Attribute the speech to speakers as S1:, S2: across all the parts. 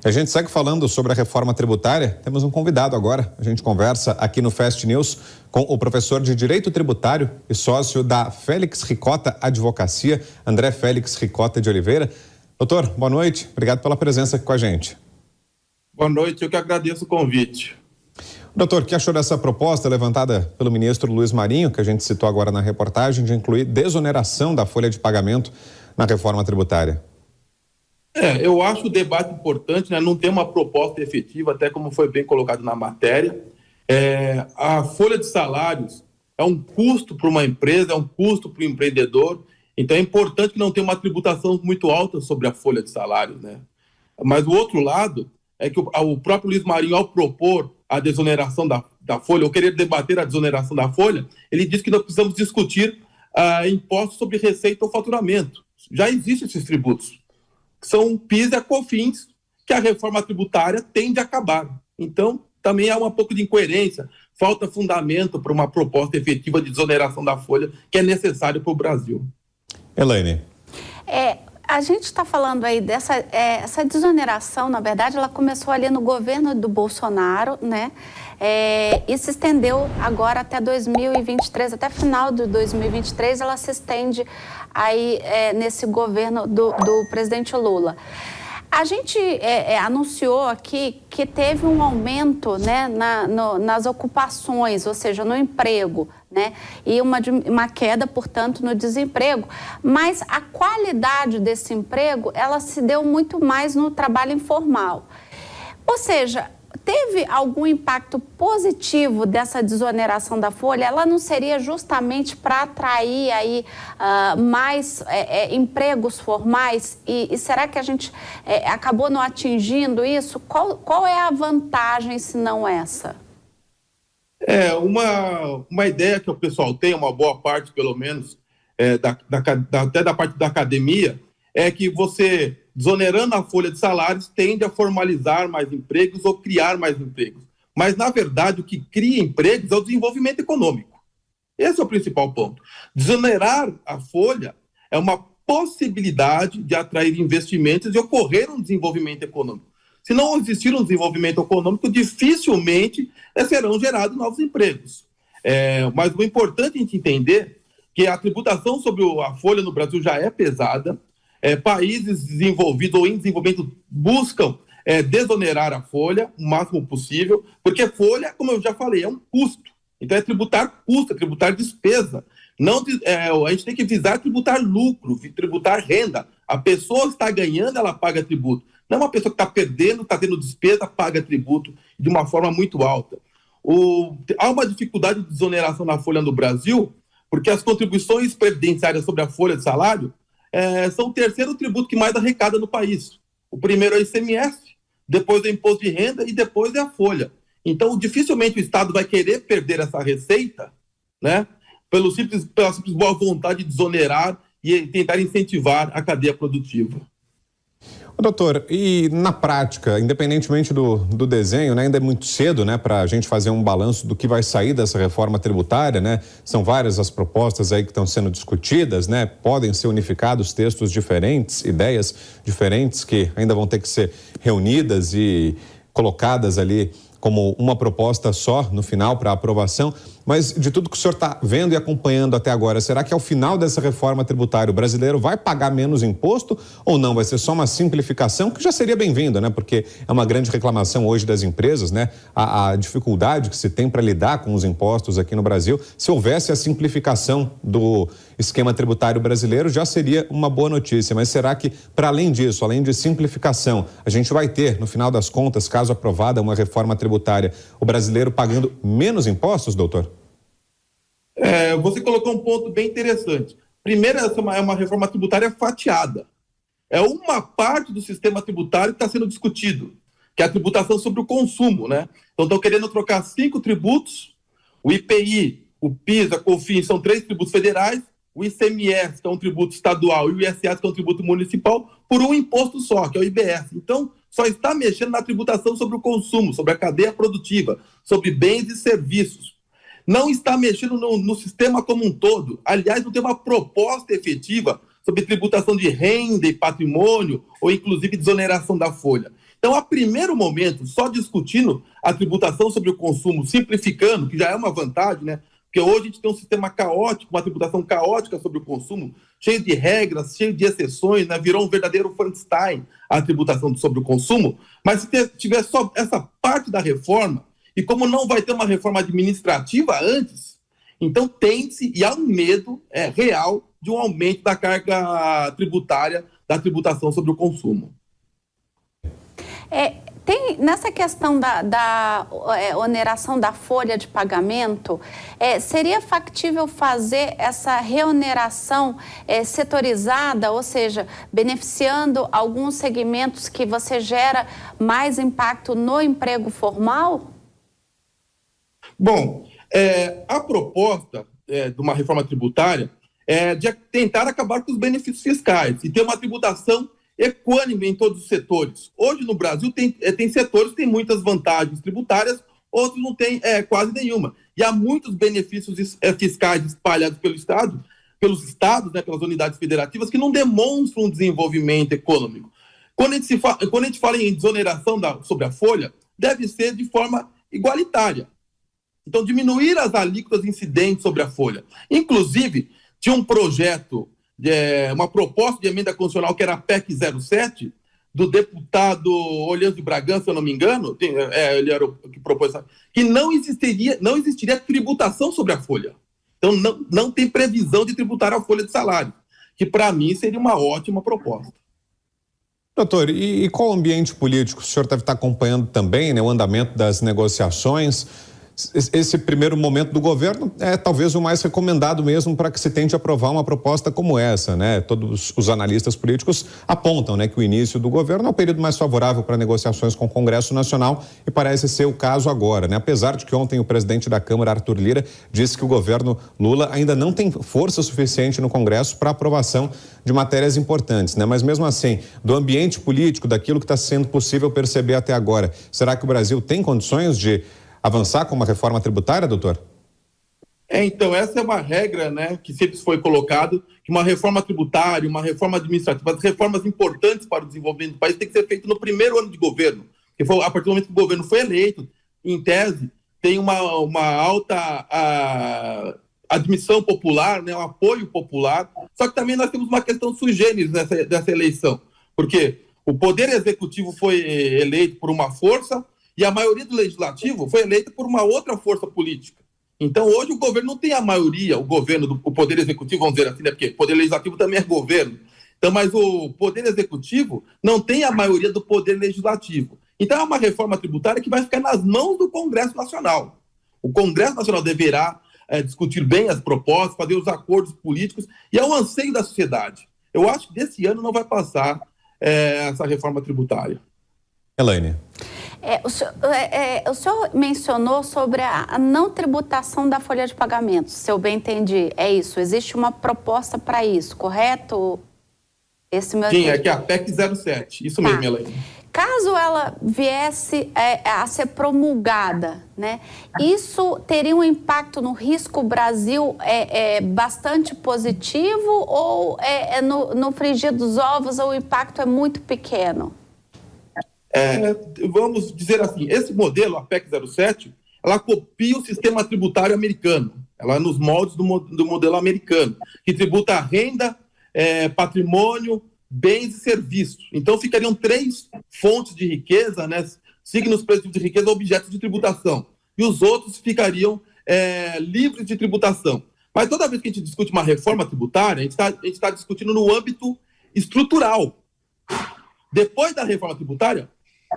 S1: A gente segue falando sobre a reforma tributária. Temos um convidado agora. A gente conversa aqui no Fast News com o professor de Direito Tributário e sócio da Félix Ricota Advocacia, André Félix Ricota de Oliveira. Doutor, boa noite. Obrigado pela presença aqui com a gente.
S2: Boa noite, eu que agradeço o convite.
S1: Doutor, o que achou dessa proposta levantada pelo ministro Luiz Marinho, que a gente citou agora na reportagem, de incluir desoneração da folha de pagamento na reforma tributária?
S2: Eu acho o debate importante, né? Não tem uma proposta efetiva, até como foi bem colocado na matéria. A folha de salários é um custo para uma empresa, é um custo para o empreendedor, então é importante que não tenha uma tributação muito alta sobre a folha de salários, né? Mas o outro lado é que o próprio Luiz Marinho, ao propor a desoneração da folha, ou querer debater a desoneração da folha, ele disse que nós precisamos discutir impostos sobre receita ou faturamento. Já existem esses tributos, que são o PIS e a COFINS, que a reforma tributária tende a acabar. Então, também há um pouco de incoerência, falta fundamento para uma proposta efetiva de desoneração da folha, que é necessário para o Brasil.
S1: Elaine.
S3: A gente está falando aí essa desoneração, na verdade, ela começou ali no governo do Bolsonaro, né? E se estendeu agora até 2023, até final de 2023, ela se estende aí nesse governo do presidente Lula. A gente anunciou aqui que teve um aumento, né, nas ocupações, ou seja, no emprego, né, e uma queda, portanto, no desemprego. Mas a qualidade desse emprego, ela se deu muito mais no trabalho informal. Ou seja, teve algum impacto positivo dessa desoneração da folha? Ela não seria justamente para atrair aí mais empregos formais? E será que a gente acabou não atingindo isso? Qual é a vantagem, se não essa?
S2: Uma ideia que o pessoal tem, uma boa parte, pelo menos, até da parte da academia, é que você, desonerando a folha de salários, tende a formalizar mais empregos ou criar mais empregos. Mas, na verdade, o que cria empregos é o desenvolvimento econômico. Esse é o principal ponto. Desonerar a folha é uma possibilidade de atrair investimentos e ocorrer um desenvolvimento econômico. Se não existir um desenvolvimento econômico, dificilmente serão gerados novos empregos. Mas o importante é a gente entender que a tributação sobre a folha no Brasil já é pesada. Países desenvolvidos ou em desenvolvimento buscam desonerar a folha o máximo possível, porque folha, como eu já falei, é um custo. Então é tributar custo, é tributar despesa. Não, a gente tem que visar tributar lucro, tributar renda. A pessoa está ganhando, ela paga tributo. Não é uma pessoa que está perdendo, está tendo despesa, paga tributo de uma forma muito alta. Há uma dificuldade de desoneração na folha no Brasil, porque as contribuições previdenciárias sobre a folha de salário são o terceiro tributo que mais arrecada no país. O primeiro é o ICMS, depois é o imposto de renda e depois é a folha. Então, dificilmente o Estado vai querer perder essa receita, né, pela simples boa vontade de desonerar e tentar incentivar a cadeia produtiva.
S1: Doutor, e na prática, independentemente do desenho, né, ainda é muito cedo, né, para a gente fazer um balanço do que vai sair dessa reforma tributária, né? São várias as propostas aí que estão sendo discutidas, né? Podem ser unificados textos diferentes, ideias diferentes que ainda vão ter que ser reunidas e colocadas ali como uma proposta só no final para aprovação. Mas de tudo que o senhor está vendo e acompanhando até agora, será que ao final dessa reforma tributária o brasileiro vai pagar menos imposto ou não? Vai ser só uma simplificação, que já seria bem-vinda, né? Porque é uma grande reclamação hoje das empresas, né? A dificuldade que se tem para lidar com os impostos aqui no Brasil. Se houvesse a simplificação do esquema tributário brasileiro, já seria uma boa notícia. Mas será que, para além disso, além de simplificação, a gente vai ter, no final das contas, caso aprovada uma reforma tributária, o brasileiro pagando menos impostos, doutor?
S2: Você colocou um ponto bem interessante. Primeiro, essa é uma reforma tributária fatiada. É uma parte do sistema tributário que está sendo discutido, que é a tributação sobre o consumo, né? Então, estão querendo trocar 5 tributos, o IPI, o PIS, a COFINS, são 3 tributos federais, o ICMS, que é um tributo estadual, e o ISS, que é um tributo municipal, por um imposto só, que é o IBS. Então, só está mexendo na tributação sobre o consumo, sobre a cadeia produtiva, sobre bens e serviços. Não está mexendo no sistema como um todo. Aliás, não tem uma proposta efetiva sobre tributação de renda e patrimônio, ou inclusive desoneração da folha. Então, a primeiro momento, só discutindo a tributação sobre o consumo, simplificando, que já é uma vantagem, né? Porque hoje a gente tem um sistema caótico, uma tributação caótica sobre o consumo, cheio de regras, cheio de exceções, né? Virou um verdadeiro Frankenstein a tributação sobre o consumo. Mas se tiver só essa parte da reforma, e como não vai ter uma reforma administrativa antes, então tem-se, e há um medo real de um aumento da carga tributária, da tributação sobre o consumo.
S3: Nessa questão da oneração da folha de pagamento, seria factível fazer essa reoneração setorizada, ou seja, beneficiando alguns segmentos que você gera mais impacto no emprego formal?
S2: Bom, a proposta de uma reforma tributária é de tentar acabar com os benefícios fiscais e ter uma tributação equânime em todos os setores. Hoje, no Brasil, tem setores que têm muitas vantagens tributárias, outros não têm quase nenhuma. E há muitos benefícios fiscais espalhados pelos estados, né, pelas unidades federativas, que não demonstram um desenvolvimento econômico. Quando a gente fala em desoneração sobre a folha, deve ser de forma igualitária. Então, diminuir as alíquotas incidentes sobre a folha. Inclusive, tinha um projeto, uma proposta de emenda constitucional que era a PEC 07, do deputado Olhães de Bragança, se eu não me engano, ele era o que propôs, que não existiria tributação sobre a folha. Então, não tem previsão de tributar a folha de salário, que para mim seria uma ótima proposta.
S1: Doutor, e qual o ambiente político? O senhor deve estar acompanhando também, né, o andamento das negociações. Esse primeiro momento do governo é talvez o mais recomendado mesmo para que se tente aprovar uma proposta como essa, né? Todos os analistas políticos apontam, né, que o início do governo é o período mais favorável para negociações com o Congresso Nacional e parece ser o caso agora, né? Apesar de que ontem o presidente da Câmara, Arthur Lira, disse que o governo Lula ainda não tem força suficiente no Congresso para aprovação de matérias importantes, né? Mas mesmo assim, do ambiente político, daquilo que está sendo possível perceber até agora, será que o Brasil tem condições de avançar com uma reforma tributária, doutor?
S2: Então, essa é uma regra, né, que sempre foi colocado, que uma reforma tributária, uma reforma administrativa, as reformas importantes para o desenvolvimento do país tem que ser feita no primeiro ano de governo. Porque foi, a partir do momento que o governo foi eleito, em tese, tem uma alta admissão popular, né, um apoio popular, só que também nós temos uma questão sui generis dessa eleição, porque o Poder Executivo foi eleito por uma força, e a maioria do Legislativo foi eleita por uma outra força política. Então, hoje, o governo não tem a maioria, o Poder Executivo, vamos dizer assim, né? Porque o Poder Legislativo também é governo. Então, mas o Poder Executivo não tem a maioria do Poder Legislativo. Então, é uma reforma tributária que vai ficar nas mãos do Congresso Nacional. O Congresso Nacional deverá discutir bem as propostas, fazer os acordos políticos, e é o anseio da sociedade. Eu acho que desse ano não vai passar essa reforma tributária.
S1: Elaine.
S3: O senhor mencionou sobre a não tributação da folha de pagamento, se eu bem entendi, é isso, existe uma proposta para isso, correto?
S2: Sim, é que é a PEC 07, isso mesmo, Elaine.
S3: Caso ela viesse a ser promulgada, né, isso teria um impacto no risco Brasil bastante positivo ou no frigir dos ovos o impacto é muito pequeno?
S2: Vamos dizer assim, esse modelo, a PEC 07, ela copia o sistema tributário americano, ela é nos moldes do modelo americano, que tributa a renda, patrimônio, bens e serviços. Então, ficariam 3 fontes de riqueza, né, signos expressivos de riqueza, objetos de tributação, e os outros ficariam livres de tributação. Mas toda vez que a gente discute uma reforma tributária, a gente está discutindo no âmbito estrutural. Depois da reforma tributária,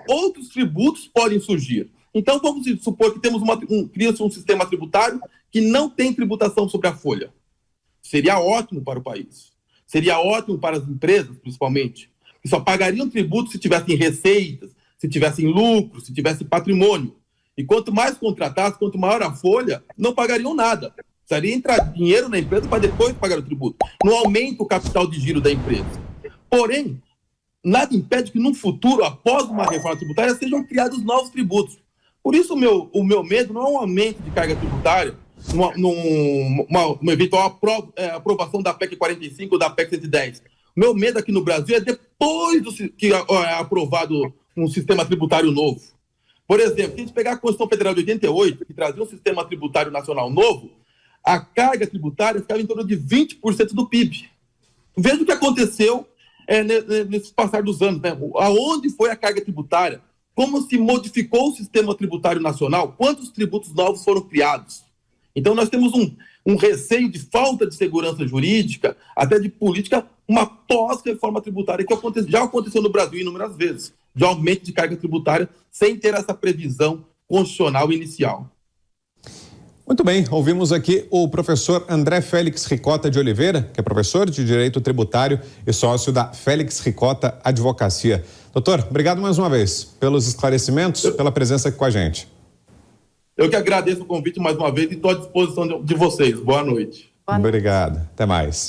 S2: outros tributos podem surgir. Então, vamos supor que cria-se um sistema tributário que não tem tributação sobre a folha. Seria ótimo para o país. Seria ótimo para as empresas, principalmente, que só pagariam tributo se tivessem receitas, se tivessem lucro, se tivessem patrimônio. E quanto mais contratados, quanto maior a folha, não pagariam nada. Precisaria entrar dinheiro na empresa para depois pagar o tributo. Não aumenta o capital de giro da empresa. Porém, nada impede que, no futuro, após uma reforma tributária, sejam criados novos tributos. Por isso, o meu medo não é um aumento de carga tributária, uma eventual aprovação da PEC 45 ou da PEC 110. O meu medo aqui no Brasil é, depois que é aprovado um sistema tributário novo. Por exemplo, se a gente pegar a Constituição Federal de 88, que trazia um sistema tributário nacional novo, a carga tributária ficava em torno de 20% do PIB. Veja o que aconteceu nesse passar dos anos, né? Aonde foi a carga tributária? Como se modificou o sistema tributário nacional? Quantos tributos novos foram criados? Então, nós temos um receio de falta de segurança jurídica, até de política, uma pós-reforma tributária que já aconteceu no Brasil inúmeras vezes, de aumento de carga tributária, sem ter essa previsão constitucional inicial.
S1: Muito bem, ouvimos aqui o professor André Félix Ricota de Oliveira, que é professor de Direito Tributário e sócio da Félix Ricota Advocacia. Doutor, obrigado mais uma vez pelos esclarecimentos, pela presença aqui com a gente.
S2: Eu que agradeço o convite mais uma vez e estou à disposição de vocês. Boa noite.
S1: Obrigado. Até mais.